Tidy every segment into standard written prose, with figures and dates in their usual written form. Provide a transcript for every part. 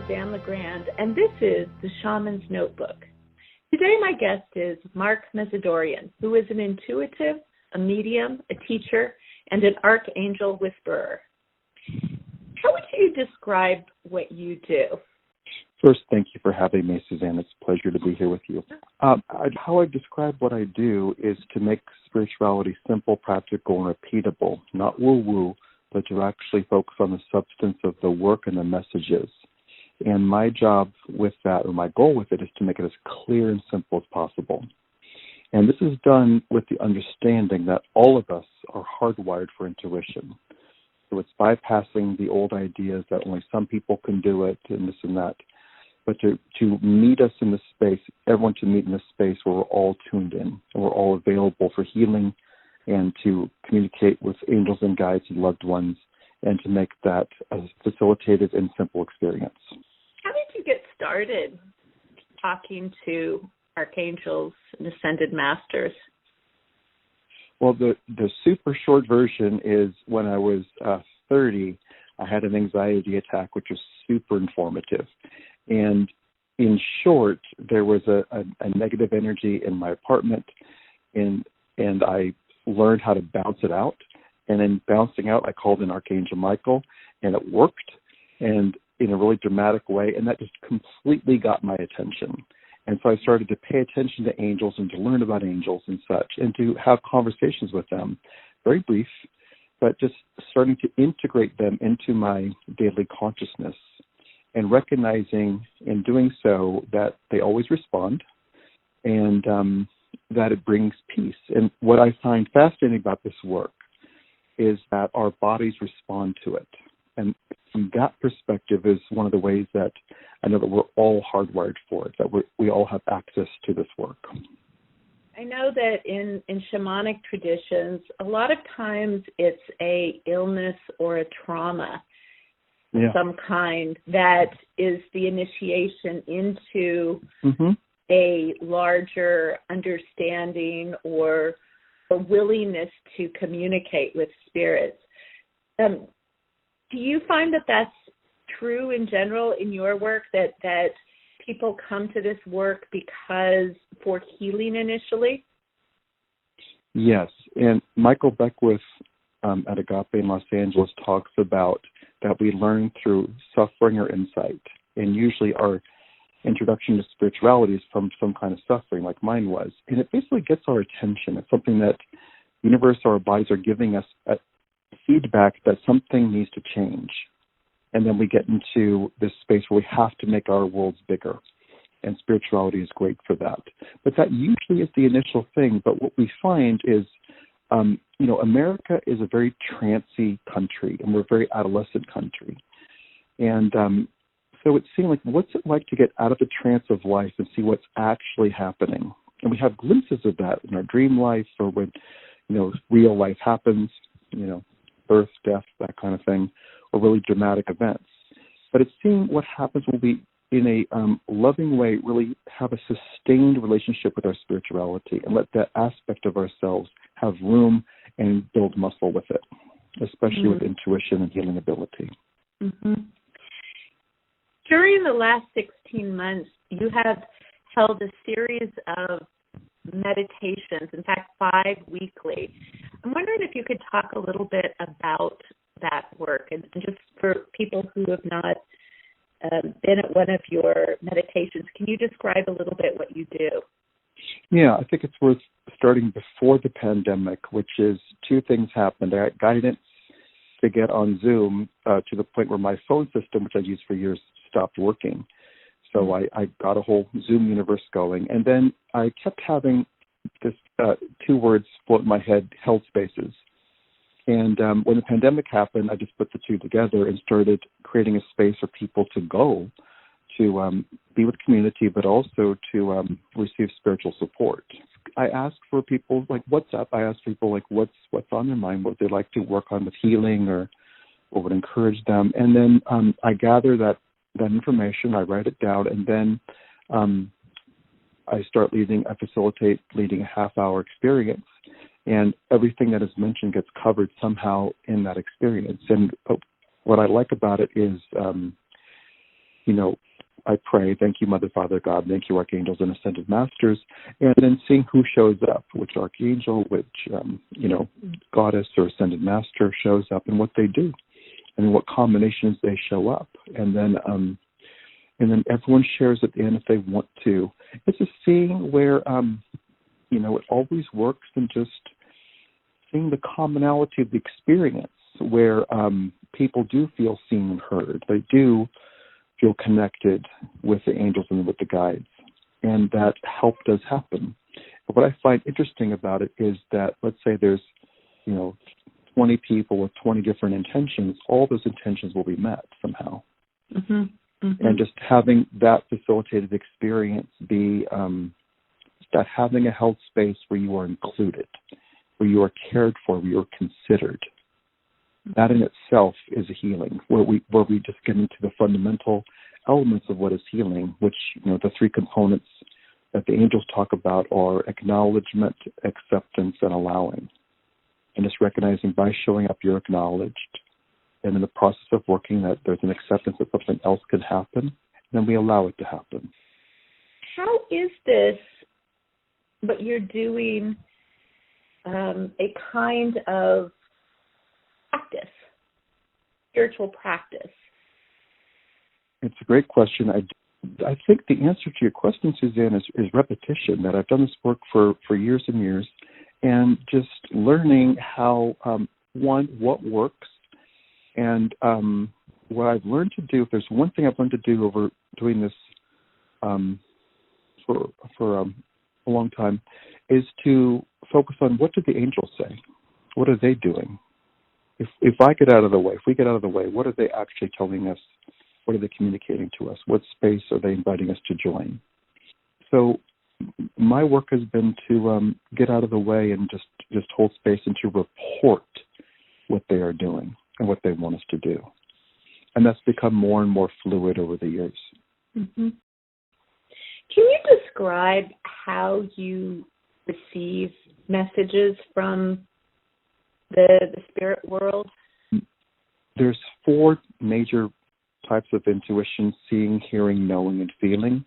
Suzanne LaGrande, and this is the Shaman's Notebook. Today my guest is Mark Mezadourian, who is an intuitive, a medium, a teacher, and an Archangel Whisperer. How would you describe what you do? First, thank you for having me, Suzanne. It's a pleasure to be here with you. How I describe what I do is to make spirituality simple, practical, and repeatable, not woo-woo, but to actually focus on the substance of the work and the messages. And my job with that, or my goal with it, is to make it as clear and simple as possible. And this is done with the understanding that all of us are hardwired for intuition. So it's bypassing the old ideas that only some people can do it and this and that. But to meet us in this space, everyone to meet in this space where we're all tuned in and we're all available for healing and to communicate with angels and guides and loved ones and to make that a facilitated and simple experience. How did you get started talking to Archangels and Ascended Masters? Well, the super short version is when I was 30, I had an anxiety attack, which was super informative. And in short, there was a negative energy in my apartment, and I learned how to bounce it out. And in bouncing out, I called in Archangel Michael, and it worked, and in a really dramatic way, and that just completely got my attention. And so I started to pay attention to angels and to learn about angels and such, and to have conversations with them, very brief, but just starting to integrate them into my daily consciousness and recognizing in doing so that they always respond and that it brings peace. And what I find fascinating about this work is that our bodies respond to it. And from that perspective is one of the ways that I know that we're all hardwired for it, that we all have access to this work. I know that in shamanic traditions, a lot of times it's a illness or a trauma of some kind that is the initiation into a larger understanding or a willingness to communicate with spirits. Do you find that that's true in general in your work, that people come to this work because for healing initially? Yes, and Michael Beckwith at Agape in Los Angeles talks about that we learn through suffering or insight, and usually our introduction to spirituality is from some kind of suffering, like mine was, and it basically gets our attention. It's something that the universe or our bodies are giving us feedback that something needs to change. And then we get into this space where we have to make our worlds bigger. And spirituality is great for that. But that usually is the initial thing. But what we find is, America is a very trancy country, and we're a very adolescent country. And so it seemed like, what's it like to get out of the trance of life and see what's actually happening? And we have glimpses of that in our dream life, or when, real life happens, birth, death, that kind of thing, or really dramatic events. But it's seeing what happens when we, in a loving way, really have a sustained relationship with our spirituality and let that aspect of ourselves have room and build muscle with it, especially with intuition and healing ability. During the last 16 months, you have held a series of meditations, in fact, 5 weekly. I'm wondering if you could talk a little bit about that work, and just for people who have not been at one of your meditations, can you describe a little bit what you do? Yeah, I think it's worth starting before the pandemic, which is 2 things happened. I got guidance to get on Zoom to the point where my phone system, which I've used for years, stopped working. So I got a whole Zoom universe going. And then I kept having this 2 words float in my head, held spaces. And when the pandemic happened, I just put the 2 together and started creating a space for people to go to be with community, but also to receive spiritual support. I asked for people, like, what's up? I asked people, like, what's on their mind, what they'd like to work on with healing or what would encourage them. And then I gather that information, I write it down, and then I facilitate leading a half-hour experience. And everything that is mentioned gets covered somehow in that experience. And what I like about it is I pray, thank you, Mother, Father, God, thank you, Archangels and Ascended Masters, and then seeing who shows up, which Archangel, which, Goddess or Ascended Master shows up and what they do, and what combinations they show up. And then everyone shares at the end if they want to. It's just seeing where, it always works, and just seeing the commonality of the experience where people do feel seen and heard. They do feel connected with the angels and with the guides, and that help does happen. But what I find interesting about it is that, let's say there's 20 people with 20 different intentions, all those intentions will be met somehow. Mm-hmm. Mm-hmm. And just having that facilitated experience be that having a held space where you are included, where you are cared for, where you are considered. That in itself is a healing, where we just get into the fundamental elements of what is healing, which, the three components that the angels talk about are acknowledgement, acceptance, and allowing. And just recognizing by showing up, you're acknowledged. And in the process of working, that there's an acceptance that something else could happen, and then we allow it to happen. How is this, what you're doing, a kind of practice, spiritual practice? It's a great question. I think the answer to your question, Suzanne, is repetition, that I've done this work for years and years, and just learning how, what works, and what I've learned to do, if there's one thing I've learned to do over doing this for a long time, is to focus on what do the angels say? What are they doing? If I get out of the way, if we get out of the way, what are they actually telling us? What are they communicating to us? What space are they inviting us to join? So my work has been to get out of the way and just hold space and to report what they are doing and what they want us to do. And that's become more and more fluid over the years. Mm-hmm. Can you describe how you receive messages from the spirit world? There's 4 major types of intuition: seeing, hearing, knowing, and feeling.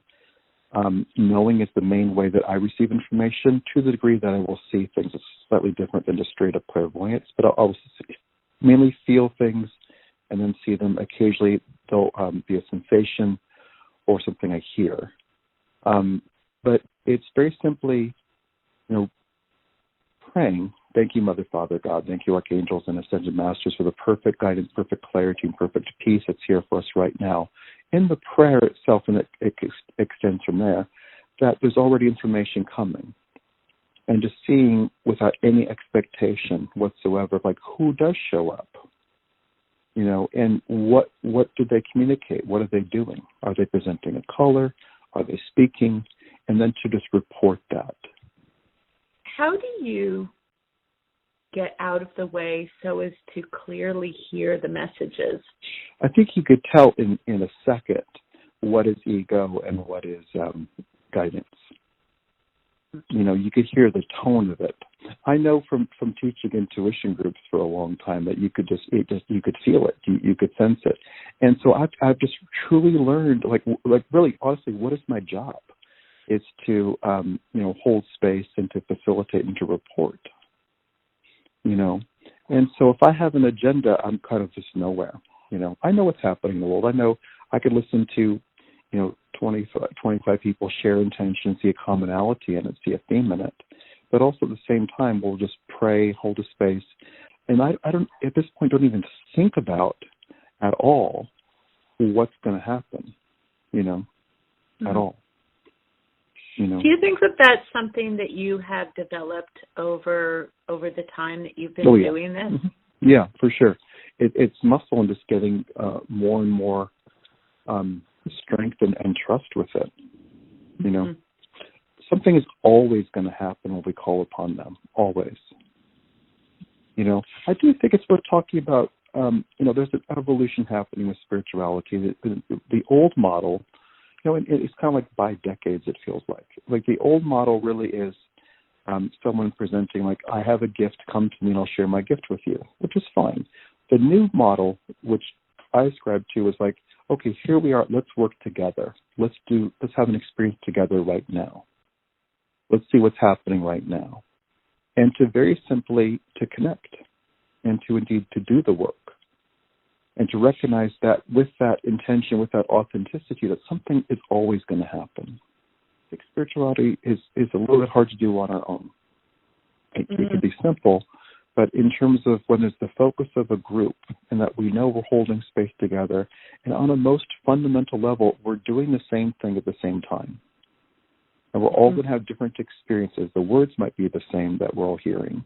Knowing is the main way that I receive information, to the degree that I will see things. It's slightly different than just straight up clairvoyance, but I'll mainly feel things and then see them. Occasionally there'll be a sensation or something I hear. But it's very simply, praying, thank you, Mother, Father, God, thank you, Archangels and Ascended Masters, for the perfect guidance, perfect clarity, and perfect peace that's here for us right now. In the prayer itself, and it extends from there, that there's already information coming. And just seeing without any expectation whatsoever, like who does show up, and what do they communicate? What are they doing? Are they presenting a color? Are they speaking? And then to just report that. How do you get out of the way so as to clearly hear the messages? I think you could tell in a second what is ego and what is guidance. You could hear the tone of it. I know from teaching intuition groups for a long time that you could you could feel it, you could sense it, and so I've just truly learned, like really honestly, what is my job? It's to hold space and to facilitate and to report. And so if I have an agenda, I'm kind of just nowhere. I know what's happening in the world. I know I could listen to 25 people share intention, see a commonality in it, see a theme in it. But also at the same time, we'll just pray, hold a space. And I don't, at this point, don't even think about at all what's going to happen, at all. Do you think that that's something that you have developed over the time that you've been doing this? Mm-hmm. Yeah, for sure. It's muscle and just getting more and more strength and trust with it. Mm-hmm. Something is always going to happen when we call upon them. Always. I do think it's worth talking about. There's an evolution happening with spirituality. The old model, it's kind of like by decades. It feels like the old model really is someone presenting like, I have a gift, come to me and I'll share my gift with you, which is fine. The new model, which I ascribe to, is like, okay, here we are, let's work together. Let's have an experience together right now. Let's see what's happening right now. And to very simply to connect and to indeed to do the work. And to recognize that with that intention, with that authenticity, that something is always going to happen. Like spirituality is a little bit hard to do on our own. It can be simple, but in terms of when there's the focus of a group and that we know we're holding space together, and on a most fundamental level, we're doing the same thing at the same time. And we're all going to have different experiences. The words might be the same that we're all hearing,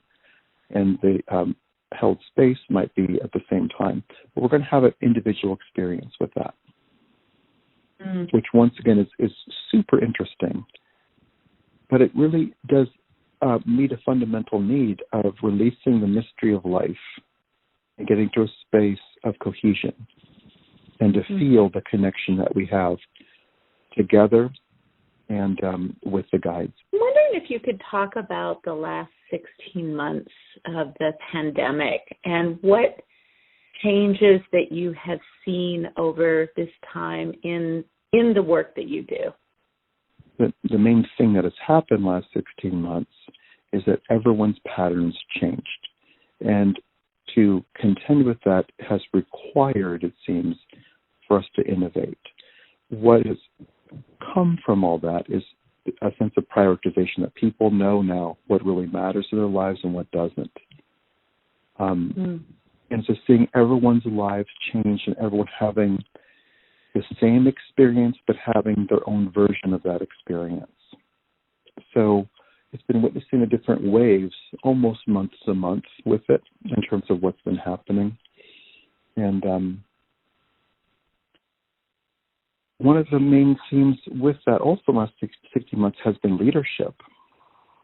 and the held space might be at the same time. But we're going to have an individual experience with that, which once again is super interesting. But it really does meet a fundamental need of releasing the mystery of life and getting to a space of cohesion and to feel the connection that we have together and with the guides. I'm wondering if you could talk about the last 16 months of the pandemic and what changes that you have seen over this time in the work that you do. The main thing that has happened last 16 months is that everyone's patterns changed. And to contend with that has required, it seems, for us to innovate. What has come from all that is a sense of prioritization, that people know now what really matters in their lives and what doesn't. And so seeing everyone's lives change and everyone having the same experience but having their own version of that experience. So it's been witnessing the different waves, almost month to month with it in terms of what's been happening. And one of the main themes with that also in the last 60 months has been leadership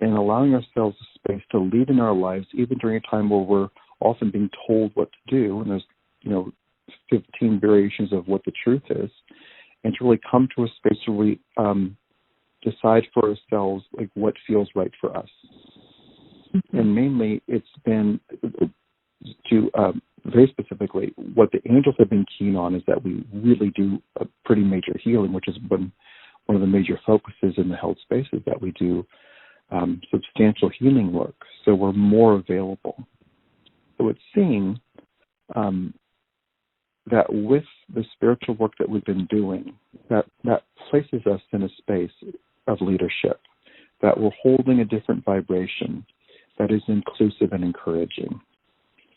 and allowing ourselves a space to lead in our lives, even during a time where we're often being told what to do. And there's, 15 variations of what the truth is, and to really come to a space where we decide for ourselves like what feels right for us. And mainly it's been to very specifically what the angels have been keen on is that we really do a pretty major healing, which has been one of the major focuses in the held spaces, that we do substantial healing work. So we're more available. So it's seeing that with the spiritual work that we've been doing, that places us in a space of leadership, that we're holding a different vibration that is inclusive and encouraging.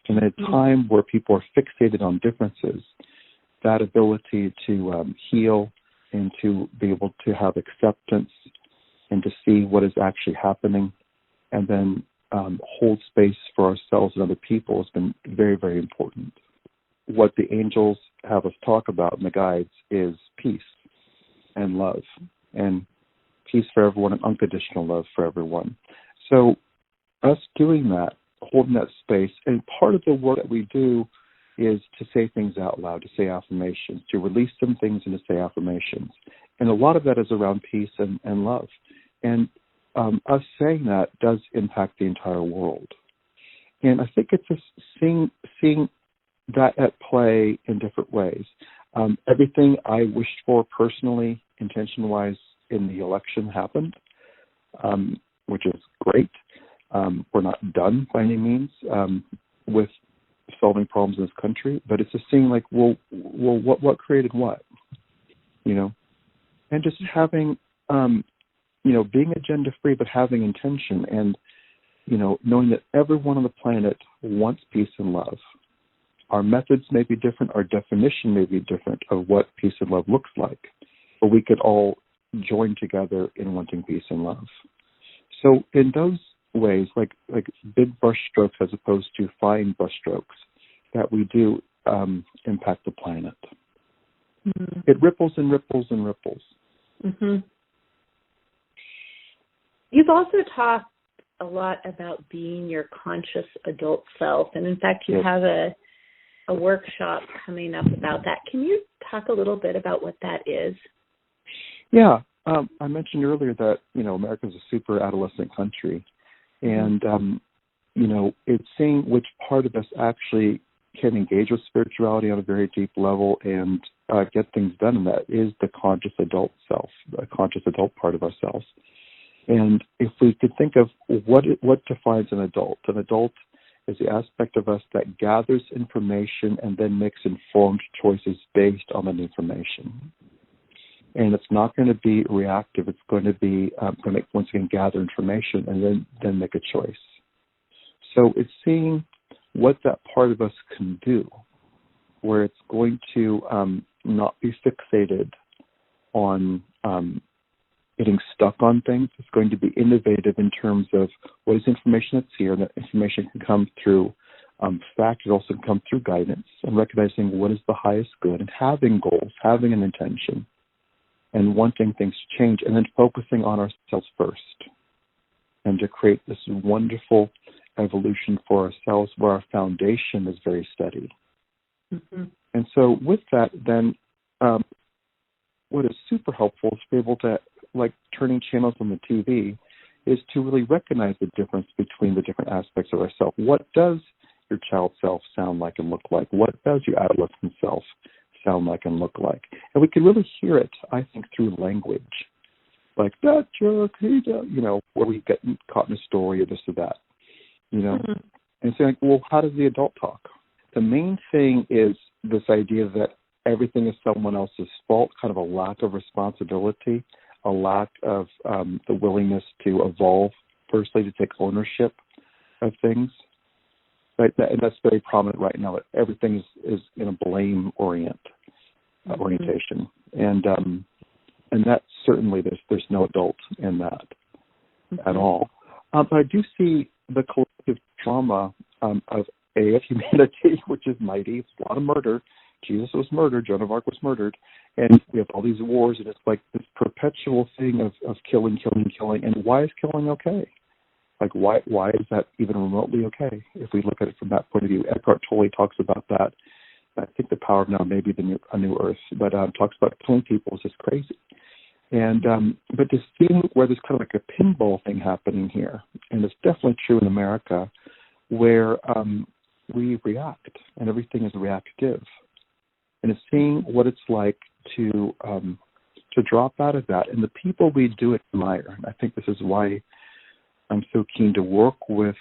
And at a time where people are fixated on differences, that ability to heal and to be able to have acceptance and to see what is actually happening and then hold space for ourselves and other people has been very, very important. What the angels have us talk about in the guides is peace and love, and peace for everyone and unconditional love for everyone. So us doing that, holding that space, and part of the work that we do is to say things out loud, to say affirmations, to release some things and to say affirmations. And a lot of that is around peace and love. And us saying that does impact the entire world. And I think it's just seeing that at play in different ways. Everything I wished for personally, intention-wise, in the election happened, which is great. We're not done by any means with solving problems in this country, but it's just seeing like, well, what created what, and just having, being agenda-free, but having intention and, knowing that everyone on the planet wants peace and love. Our methods may be different, our definition may be different of what peace and love looks like, but we could all join together in wanting peace and love. So in those ways, like big brush strokes as opposed to fine brush strokes, that we do impact the planet. Mm-hmm. It ripples and ripples and ripples. Mm-hmm. You've also talked a lot about being your conscious adult self, and in fact, you have a workshop coming up about that. Can you talk a little bit about what that is? Yeah. I mentioned earlier that, America is a super adolescent country. And, it's seeing which part of us actually can engage with spirituality on a very deep level and get things done, and that is the conscious adult self, the conscious adult part of ourselves. And if we could think of what defines an adult is the aspect of us that gathers information and then makes informed choices based on that information. And it's not going to be reactive. It's going to be going to once again gather information and then make a choice. So it's seeing what that part of us can do, where it's going to not be fixated on getting stuck on things. It's going to be innovative in terms of what is information that's here, and that information can come through fact. It also can come through guidance and recognizing what is the highest good and having goals, having an intention, and wanting things to change, and then focusing on ourselves first and to create this wonderful evolution for ourselves where our foundation is very steady. Mm-hmm. And so with that, then what is super helpful is to be able to, like turning channels on the TV, is to really recognize the difference between the different aspects of ourselves. What does your child self sound like and look like? What does your adolescent self sound like and look like? And we can really hear it, I think, through language. Like, that jerk, where we get caught in a story or this or that, Mm-hmm. And saying, well, how does the adult talk? The main thing is this idea that everything is someone else's fault, kind of a lack of responsibility, a lack of the willingness to evolve, firstly, to take ownership of things. Right? And that's very prominent right now, that everything is in a blame orientation. And that certainly there's no adult in that at all. But I do see the collective trauma of humanity, which is mighty. It's a lot of murder. Jesus was murdered. Joan of Arc was murdered. And we have all these wars, and it's like this perpetual thing of killing. And why is killing okay? Like, why is that even remotely okay? If we look at it from that point of view, Eckhart Tolle talks about that. I think The Power of Now may be a new earth, but talks about killing people is just crazy. And but to see where there's kind of like a pinball thing happening here, and it's definitely true in America, where we react and everything is reactive, and it's seeing what it's like to drop out of that. And the people we do admire, and I think this is why I'm so keen to work with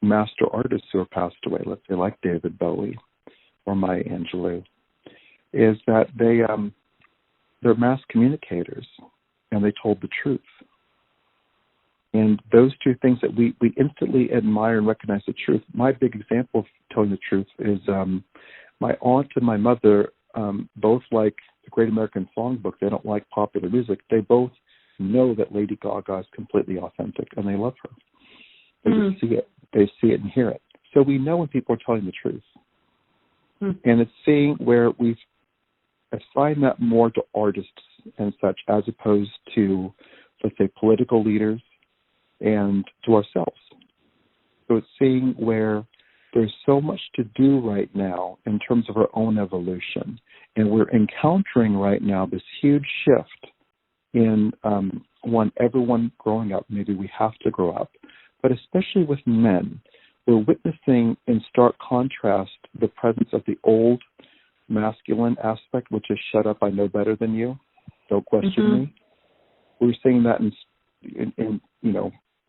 master artists who have passed away, let's say like David Bowie or Maya Angelou, is that they're mass communicators, and they told the truth. And those two things that we instantly admire and recognize the truth. My big example of telling the truth is my aunt and my mother both like the Great American Songbook. They don't like popular music. They both know that Lady Gaga is completely authentic, and they love her. They just see it. They see it and hear it. So we know when people are telling the truth. And it's seeing where we've assigned that more to artists and such, as opposed to, let's say, political leaders and to ourselves. So it's seeing where there's so much to do right now in terms of our own evolution. And we're encountering right now this huge shift in, everyone growing up. Maybe we have to grow up. But especially with men, we're witnessing in stark contrast the presence of the old masculine aspect, which is shut up, I know better than you, don't question me. We're seeing that in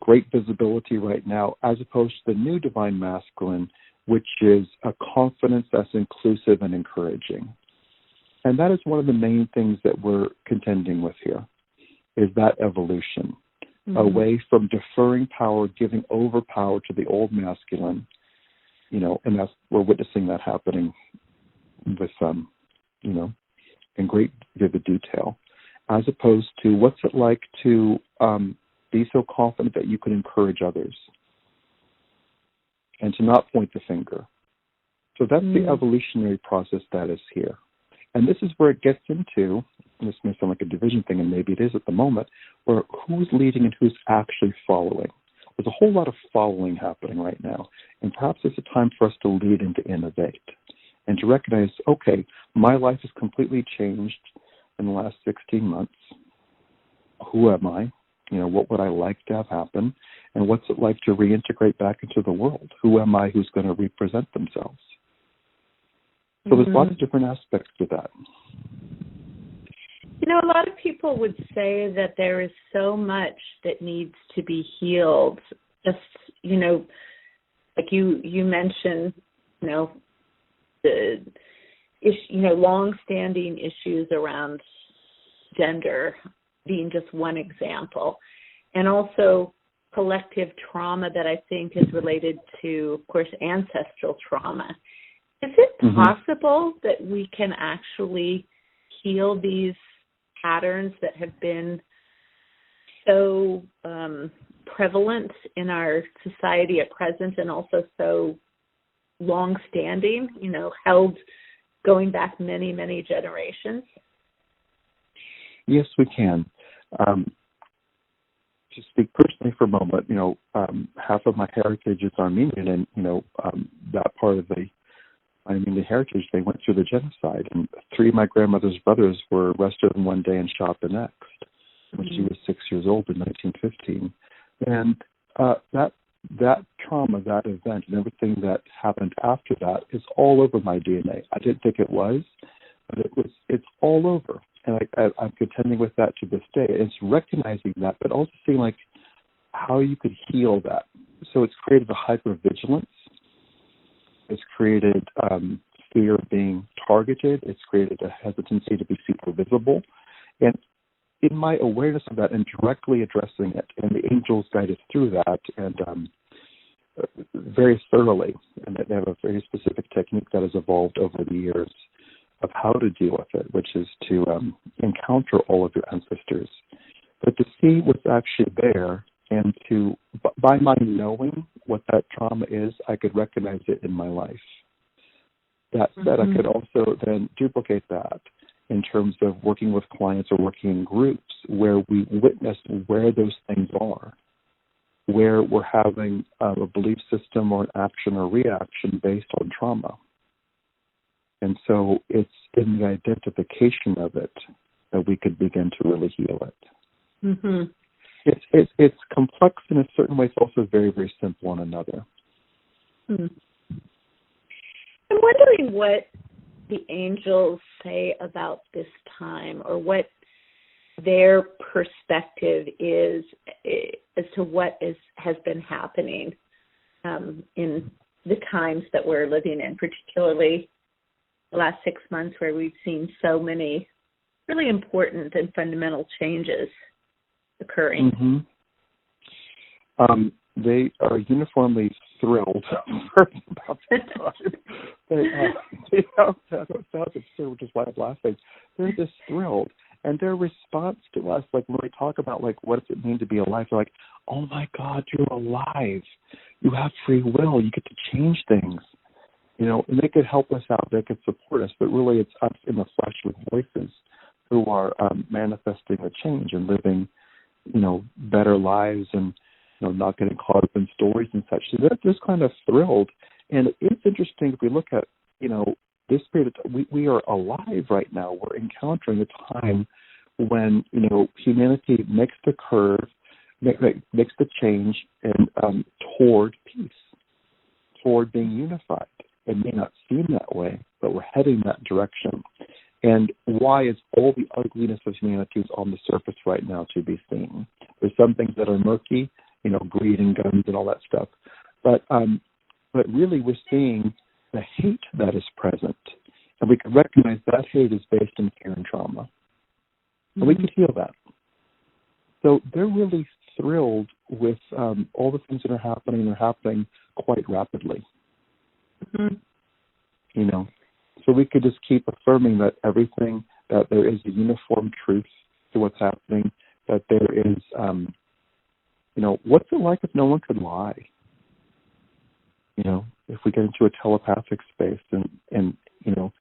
great visibility right now, as opposed to the new divine masculine, which is a confidence that's inclusive and encouraging. And that is one of the main things that we're contending with here, is that evolution, away from deferring power, giving over power to the old masculine, and that's, we're witnessing that happening with, in great vivid detail, as opposed to what's it like to be so confident that you can encourage others and to not point the finger. So that's the evolutionary process that is here. And this is where it gets into, and this may sound like a division thing, and maybe it is at the moment, where who's leading and who's actually following. There's a whole lot of following happening right now, and perhaps it's a time for us to lead and to innovate and to recognize, okay, my life has completely changed in the last 16 months. Who am I? What would I like to have happen? And what's it like to reintegrate back into the world? Who am I who's going to represent themselves? So there's lots of different aspects to that. You know, a lot of people would say that there is so much that needs to be healed. Just, you know, like you mentioned, you know, the long-standing issues around gender being just one example, and also collective trauma that I think is related to, of course, ancestral trauma. Is it possible that we can actually heal these patterns that have been so prevalent in our society at present and also so long-standing, you know, held going back many, many generations? Yes, we can. To speak personally for a moment, you know, half of my heritage is Armenian, and, you know, that part of the Armenian heritage, they went through the genocide, and 3 of my grandmother's brothers were arrested in one day and shot the next when she was 6 years old in 1915. And that trauma, that event, and everything that happened after that is all over my DNA. I didn't think it was, but it's all over. And I'm contending with that to this day. It's recognizing that, but also seeing like how you could heal that. So it's created a hypervigilance. It's created fear of being targeted. It's created a hesitancy to be super visible. And in my awareness of that and directly addressing it, and the angels guide us through that, and very thoroughly, and they have a very specific technique that has evolved over the years of how to deal with it, which is to encounter all of your ancestors, but to see what's actually there, and to, by my knowing what that trauma is, I could recognize it in my life. That said, I could also then duplicate that in terms of working with clients or working in groups where we witness where those things are, where we're having a belief system or an action or reaction based on trauma. And so it's in the identification of it that we could begin to really heal it. It's complex in a certain way. It's also very, very simple in another. I'm wondering what the angels say about this time, or what their perspective is as to what has been happening in the times that we're living in, particularly the last 6 months, where we've seen so many really important and fundamental changes occurring. They are uniformly thrilled about the time. That sounds absurd, which is why I'm laughing. They're just thrilled. And their response to us, like when we talk about, like, what does it mean to be alive, they're like, oh my God, you're alive. You have free will. You get to change things. You know, and they could help us out. They could support us. But really, it's us in the flesh with voices who are manifesting a change and living, you know, better lives, and, you know, not getting caught up in stories and such. So they're just kind of thrilled. And it's interesting if we look at, you know, this period of time, we are alive right now. We're encountering a time when, you know, humanity makes the curve, makes the change and toward peace, toward being unified. It may not seem that way, but we're heading that direction. And why is all the ugliness of humanity is on the surface right now to be seen? There's some things that are murky, you know, greed and guns and all that stuff. But really we're seeing the hate that is present. And we can recognize that hate is based in fear and trauma. And we can heal that. So they're really thrilled with all the things that are happening. They're happening quite rapidly. You know, so we could just keep affirming that everything, that there is a uniform truth to what's happening, that there is, you know, what's it like if no one could lie? You know, if we get into a telepathic space and you know,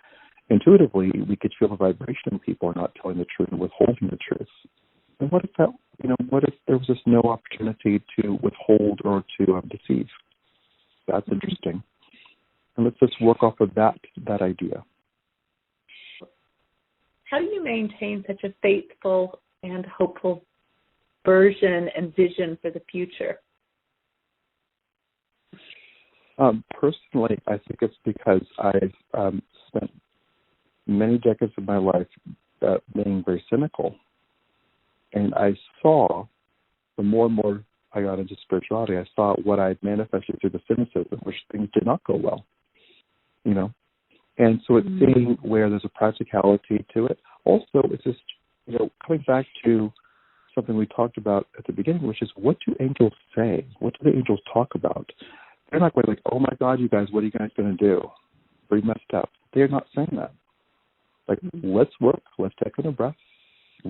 intuitively we could feel the vibration of people are not telling the truth and withholding the truth. And what if that, you know, what if there was just no opportunity to withhold or to deceive? That's interesting. And let's just work off of that idea. How do you maintain such a faithful and hopeful version and vision for the future? Personally, I think it's because I've spent many decades of my life being very cynical. And I saw, the more and more I got into spirituality, I saw what I had manifested through the cynicism, which things did not go well, And so it's seeing where there's a practicality to it. Also, it's just, coming back to something we talked about at the beginning, which is, what do angels say? What do the angels talk about? They're not going like, oh my God, you guys, what are you guys going to do? Pretty messed up. They're not saying that. Like, let's work. Let's take in a breath.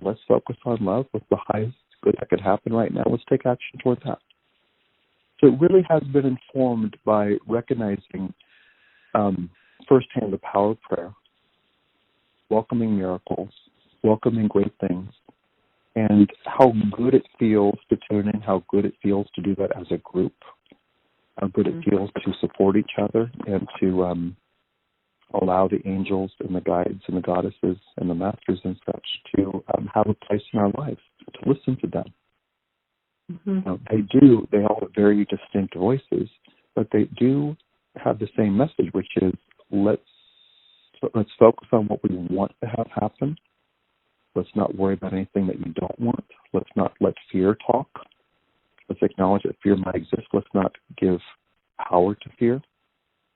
Let's focus on love. What's the highest good that could happen right now? Let's take action toward that. So it really has been informed by recognizing firsthand the power of prayer, welcoming miracles, welcoming great things, and how good it feels to tune in, how good it feels to do that as a group, how good it feels to support each other and to allow the angels and the guides and the goddesses and the masters and such to have a place in our lives, to listen to them. They all have very distinct voices, but they do have the same message, which is let's focus on what we want to have happen. Let's not worry about anything that you don't want. Let's not let fear talk. Let's acknowledge that fear might exist. Let's not give power to fear.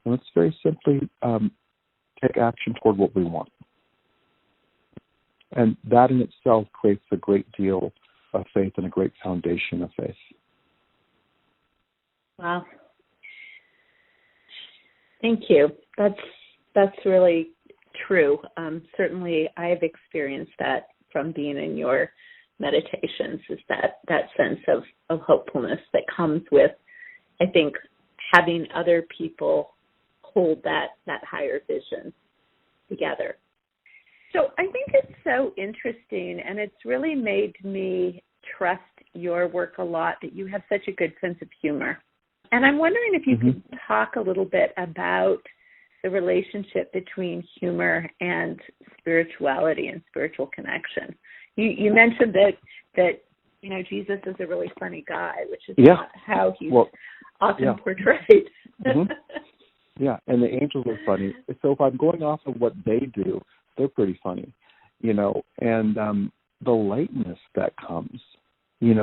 And let's very simply take action toward what we want. And that in itself creates a great deal of faith and a great foundation of faith. Wow. Thank you. That's really true. Certainly I've experienced that from being in your meditations, is that sense of hopefulness that comes with, I think, having other people hold that higher vision together. So I think it's so interesting, and it's really made me trust your work a lot, that you have such a good sense of humor. And I'm wondering if you could talk a little bit about the relationship between humor and spirituality and spiritual connection. You mentioned that Jesus is a really funny guy, which is not how he's often portrayed. Yeah, and the angels are funny. So if I'm going off of what they do, they're pretty funny, and the lightness that comes. We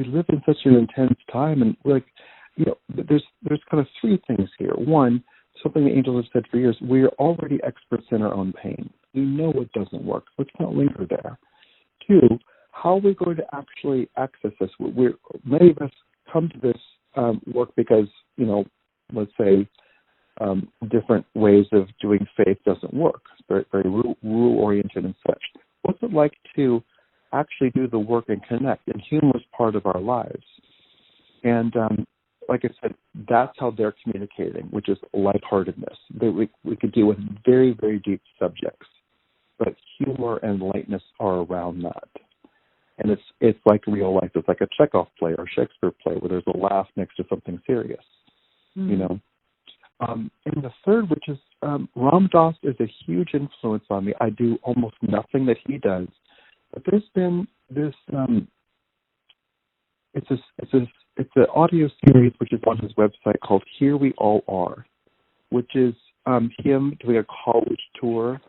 live in such an intense time, and there's kind of three things here. One, something the angels have said for years: we are already experts in our own pain. We know what doesn't work. Let's not linger there. Two, how are we going to actually access this? Many of us come to this work because, let's say, different ways of doing faith doesn't work. It's very, very rule-oriented and such. What's it like to actually do the work and connect? And humor is part of our lives. And like I said, that's how they're communicating, which is lightheartedness. We could deal with very, very deep subjects, but humor and lightness are around that. And it's like real life. It's like a Chekhov play or Shakespeare play where there's a laugh next to something serious, And the third, which is Ram Dass is a huge influence on me. I do almost nothing that he does, but there's been this. It's an audio series which is on his website called "Here We All Are," which is him doing a college tour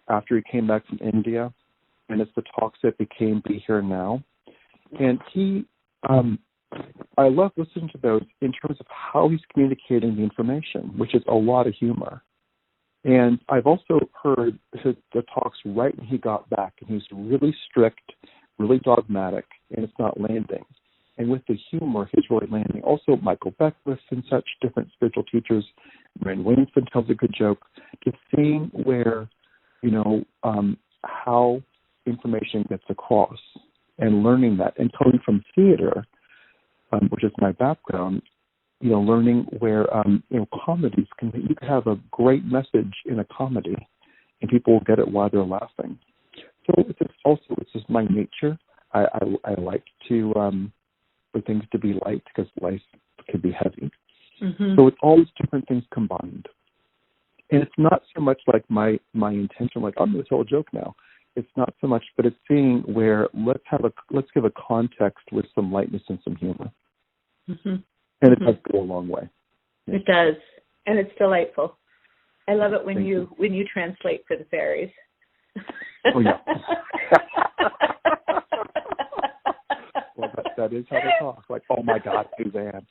after he came back from India, and it's the talks that became Be Here Now, and he. I love listening to those in terms of how he's communicating the information, which is a lot of humor. And I've also heard the talks right when he got back, and he's really strict, really dogmatic, and it's not landing. And with the humor, he's really landing. Also, Michael Beckwith and such different spiritual teachers, Marianne Williamson tells a good joke, just seeing where, how information gets across and learning that. And coming from theater, which is my background, learning where, comedies you can have a great message in a comedy and people will get it while they're laughing. So it's just my nature. I like to, for things to be light because life can be heavy. So it's all these different things combined. And it's not so much like my intention, like I'm going to tell a joke now. It's not so much, but it's seeing where let's give a context with some lightness and some humor, and it does go a long way. It does, and it's delightful. I love it when you translate for the fairies. Oh, yeah. Well, that is how they talk. Like, oh, my God, Suzanne.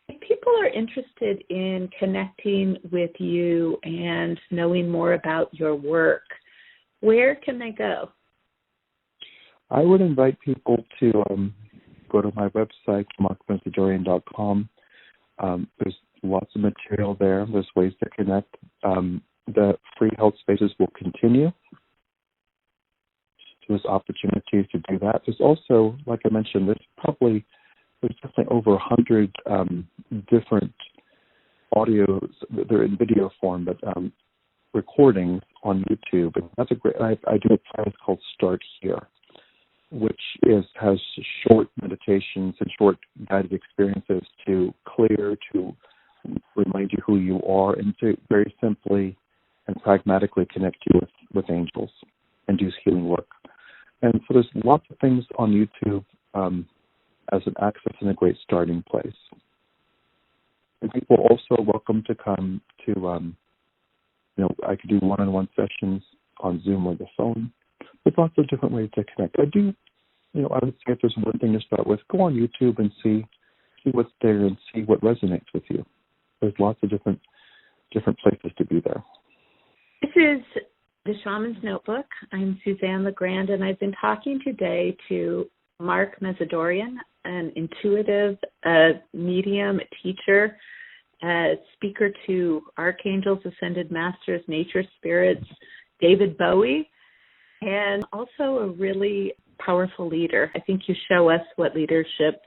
If people are interested in connecting with you and knowing more about your work, where can they go? I would invite people to go to my website, markmezadourian.com. There's lots of material there. There's ways to connect. The free health spaces will continue. So there's opportunities to do that. There's also, like I mentioned, there's definitely over 100 different audios. They're in video form, but recordings on YouTube. And that's a great. I do a practice called Start Here, which has short meditations and short guided experiences to clear, to remind you who you are, and to very simply and pragmatically connect you with angels and do healing work. And so there's lots of things on YouTube as an access and a great starting place. And people are also welcome to come to, I could do one-on-one sessions on Zoom or the phone. There's lots of different ways to connect. I would say if there's one thing to start with, go on YouTube and see what's there and see what resonates with you. There's lots of different places to be there. This is The Shaman's Notebook. I'm Suzanne LaGrande, and I've been talking today to Mark Mezadourian, an intuitive medium, teacher, speaker to Archangels, Ascended Masters, nature spirits, David Bowie, and also a really powerful leader. I think you show us what leadership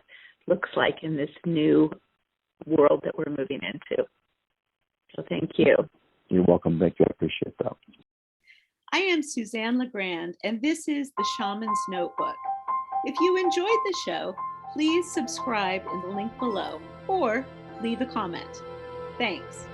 looks like in this new world that we're moving into. So thank you. You're welcome. Thank you. I appreciate that. I am Suzanne LaGrande, and this is The Shaman's Notebook. If you enjoyed the show, please subscribe in the link below or leave a comment. Thanks.